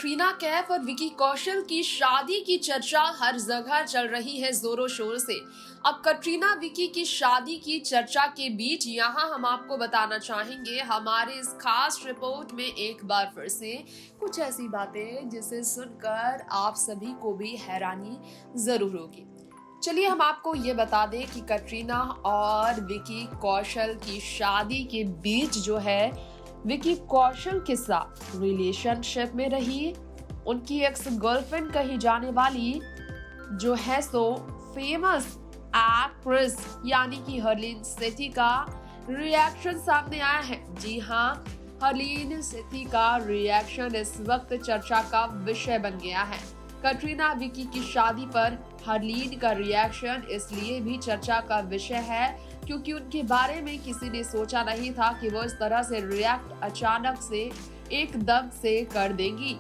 कटरीना कैफ और विकी कौशल की शादी की चर्चा हर जगह चल रही है जोरों शोर से। अब कटरीना विकी की शादी की चर्चा के बीच यहाँ हम आपको बताना चाहेंगे हमारे इस खास रिपोर्ट में एक बार फिर से कुछ ऐसी बातें जिसे सुनकर आप सभी को भी हैरानी जरूर होगी। चलिए हम आपको ये बता दें कि कटरीना और विकी कौशल की शादी के बीच जो है विकी कौशल के साथ रिलेशनशिप में रही उनकी एक्स गर्लफ्रेंड कही जाने वाली जो है सो फेमस एक्ट्रेस यानी कि हरलीन सेठी का रिएक्शन सामने आया है। जी हाँ, हरलीन सेठी का रिएक्शन इस वक्त चर्चा का विषय बन गया है। कटरीना विकी की शादी पर हरलीन का रिएक्शन इसलिए भी चर्चा का विषय है क्योंकि उनके बारे में किसी ने सोचा नहीं था कि वो इस तरह से रिएक्ट अचानक से एकदम से कर देंगी।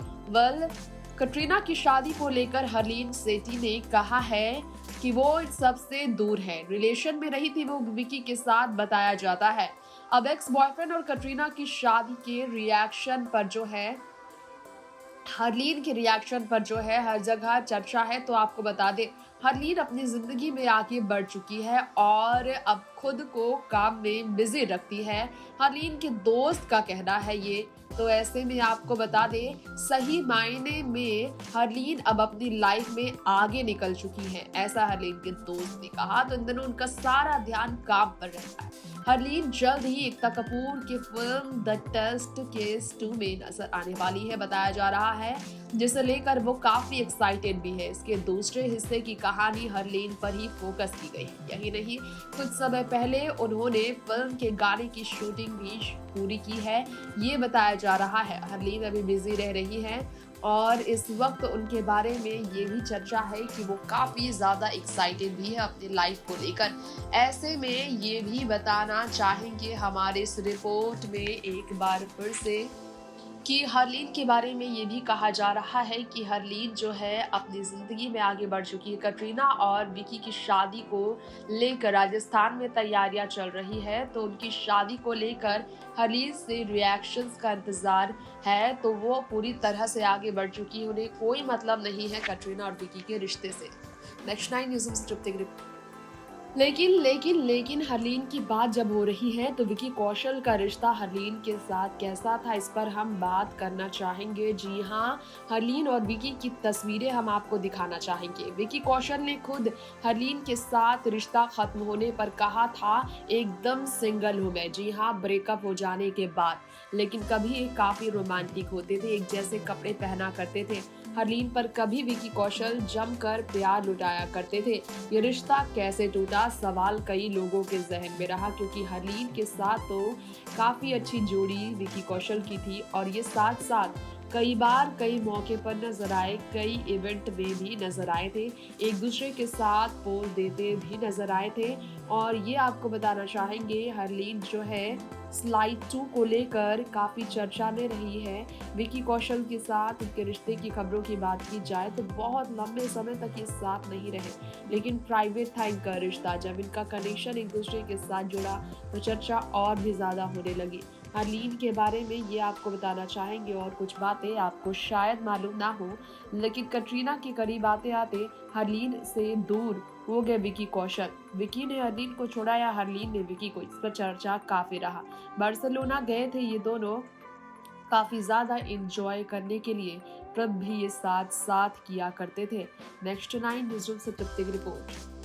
कटरीना की शादी को लेकर हरलीन सेठी ने कहा है कि वो इन सबसे दूर है, रिलेशन में रही थी वो विकी के साथ बताया जाता है। अब एक्स बॉयफ्रेंड और कटरीना की शादी के रिएक्शन पर जो है हरलीन के रिएक्शन पर जो है हर जगह चर्चा है। तो आपको बता दें हरलीन अपनी जिंदगी में आगे बढ़ चुकी है और अब खुद को काम में बिजी रखती है, हरलीन के दोस्त का कहना है ये। तो ऐसे में आपको बता दें सही मायने में हरलीन अब अपनी लाइफ में आगे निकल चुकी है, ऐसा हरलीन के दोस्त ने कहा। तो इन दिनों उनका सारा ध्यान काम पर रहता है। हरलीन जल्द ही एकता कपूर की फिल्म द टेस्ट केस 2 में नजर आने वाली है बताया जा रहा है, जिसे लेकर वो काफी एक्साइटेड भी है। इसके दूसरे हिस्से की कहानी हरलीन पर ही फोकस की गई है। यही नहीं, कुछ समय पहले उन्होंने फिल्म के गाने की शूटिंग भी पूरी की है, ये बताया जा रहा है। हरलीन अभी बिजी रह रही है और इस वक्त उनके बारे में ये भी चर्चा है कि वो काफी ज्यादा एक्साइटेड भी है अपनी लाइफ को लेकर। ऐसे में ये भी बताना चाहेंगे हमारे इस रिपोर्ट में एक बार फिर से कि हरलीन के बारे में ये भी कहा जा रहा है कि हरलीन जो है अपनी जिंदगी में आगे बढ़ चुकी है। कटरीना और विकी की शादी को लेकर राजस्थान में तैयारियां चल रही है, तो उनकी शादी को लेकर हरलीन से रिएक्शंस का इंतजार है। तो वो पूरी तरह से आगे बढ़ चुकी है, उन्हें कोई मतलब नहीं है कटरीना और विकी के रिश्ते से। नेक्स्ट 9 न्यूज़ से तृप्ति ग्रिप। लेकिन हरलीन की बात जब हो रही है तो विकी कौशल का रिश्ता हरलीन के साथ कैसा था, इस पर हम बात करना चाहेंगे। जी हाँ, हरलीन और विकी की तस्वीरें हम आपको दिखाना चाहेंगे। विकी कौशल ने खुद हरलीन के साथ रिश्ता खत्म होने पर कहा था एकदम सिंगल हूँ मैं। जी हाँ, ब्रेकअप हो जाने के बाद, लेकिन कभी काफी रोमांटिक होते थे, एक जैसे कपड़े पहना करते थे। हरलीन पर कभी विकी कौशल जमकर प्यार लुटाया करते थे। ये रिश्ता कैसे टूटा, सवाल कई लोगों के जहन में रहा क्योंकि हरलीन के साथ तो काफी अच्छी जोड़ी विकी कौशल की थी और ये साथ साथ कई बार कई मौके पर नजर आए, कई इवेंट में भी नजर आए थे, एक दूसरे के साथ पोज देते भी नजर आए थे। और ये आपको बताना चाहेंगे हरलीन जो है स्लाइड 2 को लेकर काफी चर्चा में रही है। विकी कौशल के साथ उनके रिश्ते की खबरों की बात की जाए तो बहुत लंबे समय तक ये साथ नहीं रहे, लेकिन प्राइवेट था इनका रिश्ता। जब इनका कनेक्शन एक दूसरे के साथ जुड़ा तो चर्चा और भी ज्यादा होने लगी। हरलीन के बारे में ये आपको बताना चाहेंगे और कुछ बातें आपको शायद मालूम ना हो, लेकिन कटरीना के करीब आते आते हरलीन से दूर हो गए विकी कौशल। विकी ने हरलीन को छोड़ा या हरलीन ने विकी को, इस पर चर्चा काफी रहा। बार्सिलोना गए थे ये दोनों काफी ज्यादा एंजॉय करने के लिए, ट्रिप भी ये साथ साथ किया करते थे। नेक्स्ट 9 न्यूज़ से तृप्ति की रिपोर्ट।